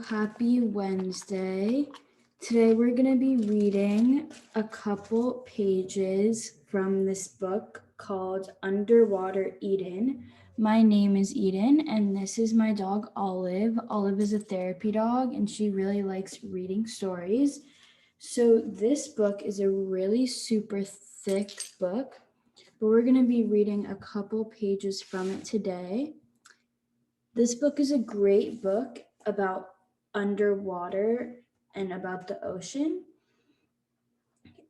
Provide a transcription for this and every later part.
happy Wednesday. Today we're going to be reading a couple pages from this book called Underwater Eden. My name is Eden and this is my dog Olive. Olive is a therapy dog and she really likes reading stories. So this book is a really super thick book, but we're going to be reading a couple pages from it today. This book is a great book about underwater and about the ocean.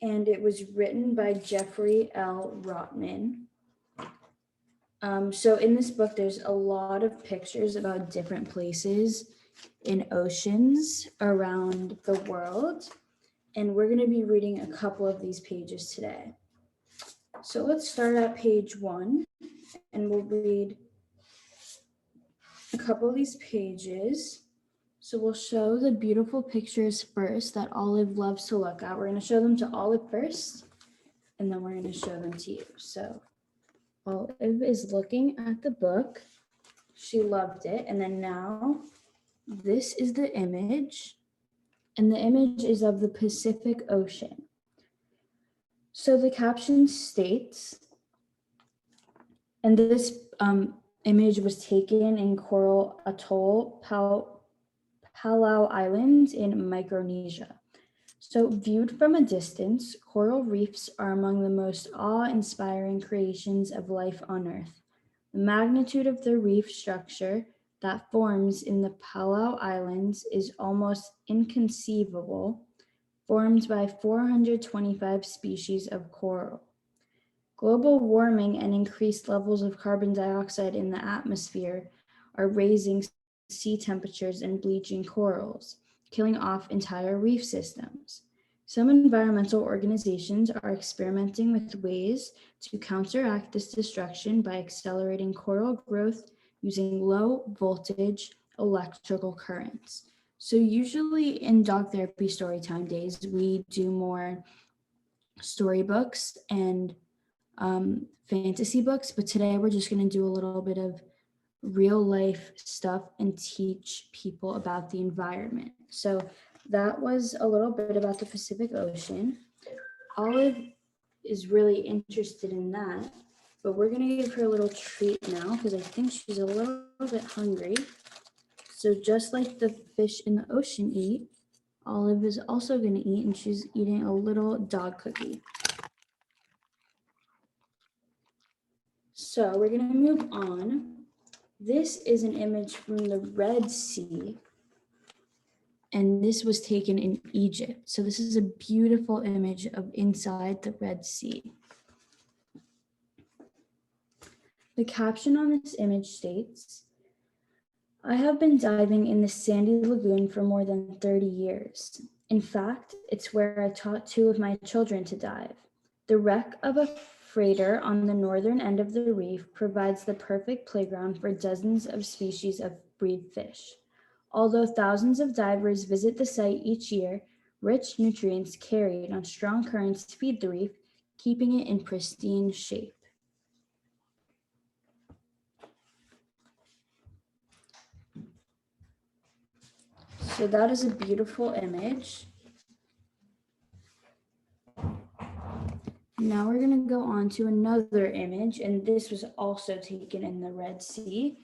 And it was written by Jeffrey L. Rotman. So in this book, there's a lot of pictures about different places in oceans around the world. And we're going to be reading a couple of these pages today. So let's start at page 1 and we'll read a couple of these pages. So we'll show the beautiful pictures first that Olive loves to look at. We're going to show them to Olive first, and then we're going to show them to you. So Olive is looking at the book. She loved it. And then now this is the image, and the image is of the Pacific Ocean. So the caption states, and this image was taken in Coral Atoll, Palau Islands in Micronesia. So viewed from a distance, coral reefs are among the most awe-inspiring creations of life on Earth. The magnitude of the reef structure that forms in the Palau Islands is almost inconceivable, formed by 425 species of coral. Global warming and increased levels of carbon dioxide in the atmosphere are raising sea temperatures and bleaching corals, killing off entire reef systems. Some environmental organizations are experimenting with ways to counteract this destruction by accelerating coral growth using low voltage electrical currents. So usually in dog therapy storytime days, we do more storybooks and fantasy books, but today we're just going to do a little bit of real life stuff and teach people about the environment. So that was a little bit about the Pacific Ocean. Olive is really interested in that, but we're going to give her a little treat now because I think she's a little bit hungry. So just like the fish in the ocean eat, Olive is also going to eat, and she's eating a little dog cookie. So we're going to move on. This is an image from the Red Sea, and this was taken in Egypt. So this is a beautiful image of inside the Red Sea. The caption on this image states, "I have been diving in the sandy lagoon for more than 30 years. In fact, it's where I taught 2 of my children to dive. The wreck of a freighter on the northern end of the reef provides the perfect playground for dozens of species of breed fish. Although thousands of divers visit the site each year, rich nutrients carried on strong currents feed the reef, keeping it in pristine shape." So that is a beautiful image. Now we're going to go on to another image, and this was also taken in the Red Sea.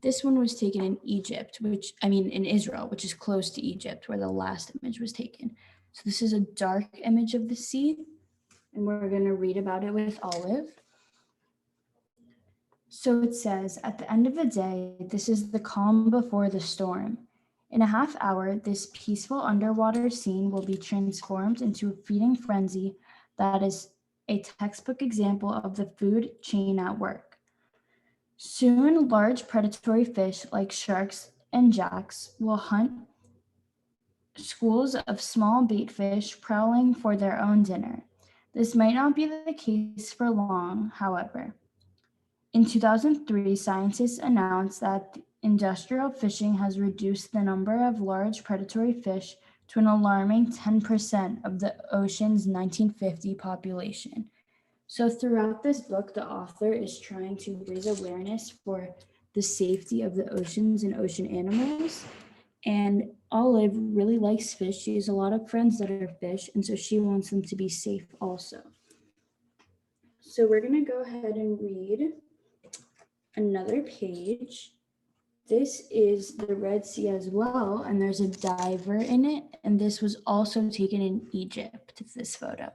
This one was taken in Egypt, in Israel, which is close to Egypt, where the last image was taken. So this is a dark image of the sea, and we're going to read about it with Olive. So it says, "At the end of the day, this is the calm before the storm. In a half hour, this peaceful underwater scene will be transformed into a feeding frenzy that is a textbook example of the food chain at work. Soon, large predatory fish like sharks and jacks will hunt schools of small bait fish prowling for their own dinner. This might not be the case for long, however. In 2003, scientists announced that industrial fishing has reduced the number of large predatory fish to an alarming 10% of the ocean's 1950 population." So throughout this book, the author is trying to raise awareness for the safety of the oceans and ocean animals. And Olive really likes fish. She has a lot of friends that are fish, and so she wants them to be safe also. So we're going to go ahead and read another page. This is the Red Sea as well, and there's a diver in it, and this was also taken in Egypt, this photo.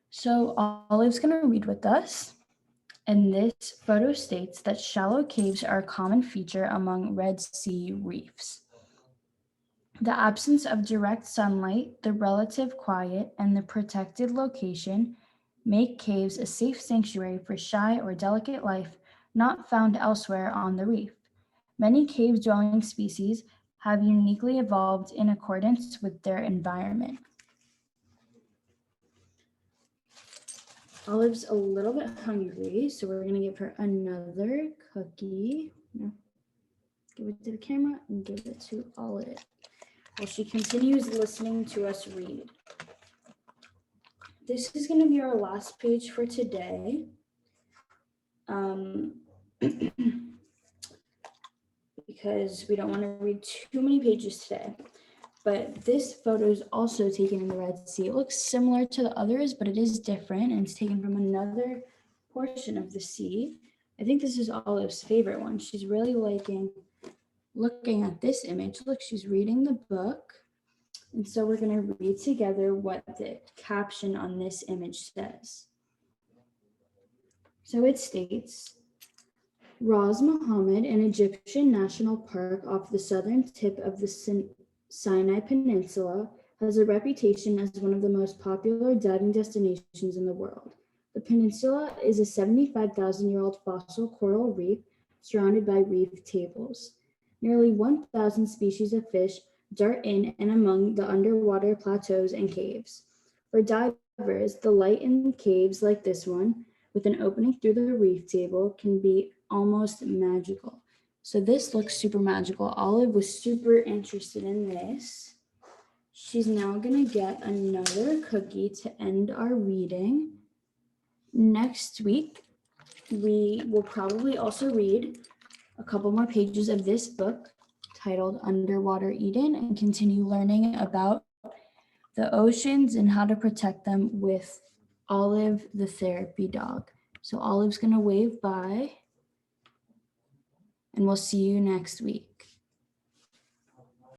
So Olive's going to read with us, and this photo states that shallow caves are a common feature among Red Sea reefs. The absence of direct sunlight, the relative quiet, and the protected location make caves a safe sanctuary for shy or delicate life not found elsewhere on the reef. Many cave-dwelling species have uniquely evolved in accordance with their environment. Olive's a little bit hungry, so we're going to give her another cookie. No. Give it to the camera and give it to Olive while she continues listening to us read. This is going to be our last page for today. Because we don't want to read too many pages today. But this photo is also taken in the Red Sea. It looks similar to the others, but it is different, and it's taken from another portion of the sea. I think this is Olive's favorite one. She's really liking looking at this image. Look, she's reading the book. And so we're going to read together what the caption on this image says. So it states, Ras Mohammed, an Egyptian national park off the southern tip of the Sinai Peninsula, has a reputation as one of the most popular diving destinations in the world. The peninsula is a 75,000-year-old fossil coral reef surrounded by reef tables. Nearly 1,000 species of fish dart in and among the underwater plateaus and caves. For divers, the light in caves like this one, with an opening through the reef table, can be almost magical. So this looks super magical. Olive was super interested in this. She's now going to get another cookie to end our reading. Next week, we will probably also read a couple more pages of this book titled Underwater Eden and continue learning about the oceans and how to protect them with Olive, the therapy dog. So Olive's going to wave bye, and we'll see you next week.